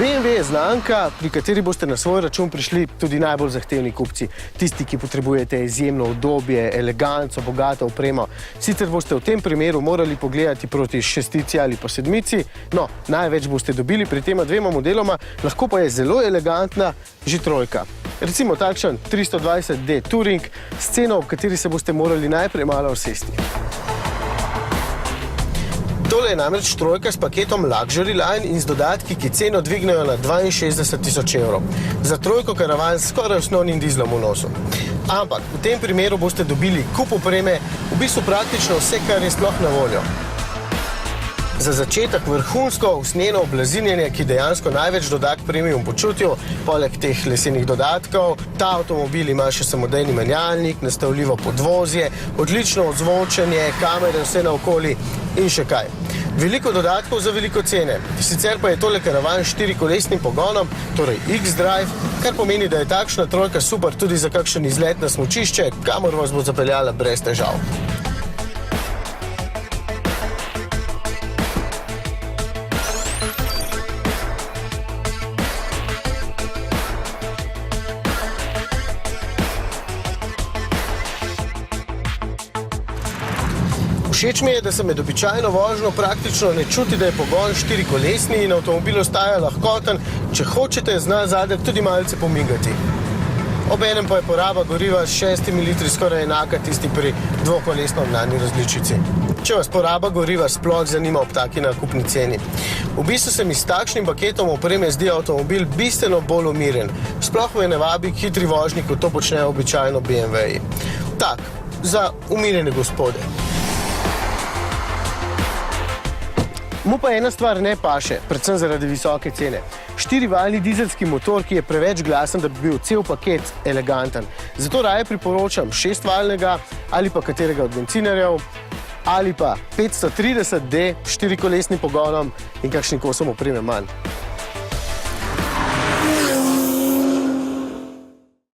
BMW je znamka, pri kateri boste na svoj račun prišli tudi najbolj zahtevni kupci. Tisti, ki potrebujete izjemno udobje, eleganco, bogato opremo. Sicer boste v tem primeru morali pogledati proti šestici ali pa sedmici. No, največ boste dobili pri tema dvema modeloma, lahko pa je zelo elegantna že trojka. Recimo takšen 320D Touring s ceno, ob kateri se boste morali najprej malo usesti. Tole je namreč trojka s paketom Luxury Line in z dodatki, ki ceno dvignejo na 62.000 evrov. Za trojko karavan s skoraj osnovnim dizlom v nosu. Ampak v tem primeru boste dobili kup opreme, v bistvu praktično vse, kar je sploh na voljo. Za začetek vrhunsko usnjeno oblazinjenje, ki dejansko največ doda k premium počutju, poleg teh lesenih dodatkov. Ta avtomobil ima še samodejni menjalnik, nastavljivo podvozje, odlično ozvočenje, kamere vse naokoli in še kaj. Veliko dodatkov za veliko cene. Sicer pa je tole karavan s štirikolesnim pogonom, torej X-Drive, kar pomeni, da je takšna trojka super tudi za kakšen izlet na smučišče, kamor vas bo zapeljala brez težav. Všeč mi je, da se med običajno vožnjo praktično ne čuti, da je pogon štirikolesni in avtomobil ostaja lahkoten, če hočete zna zadek tudi malce pomigati. Obenem pa je poraba goriva s 6 litri skoraj enaka tisti pri dvokolesno gnani različici. Če vas poraba goriva sploh zanima ob taki nakupni ceni. V bistvu se mi s takšnim paketom opreme zdi avtomobil bistveno bolj umiren. Sploh me ne vabi k hitri vožnji, kot to počnejo običajno BMW-ji. Tak, za umirjene gospode. Mu pa ena stvar ne paše, predvsem zaradi visoke cene. 4-valjni dizelski motor, ki je preveč glasen, da bi bil cel paket eleganten. Zato raje priporočam 6-valjnega ali pa katerega od bencinarjev, ali pa 530D s 4-kolesnim pogonom in kakšnim kosom opreme manj.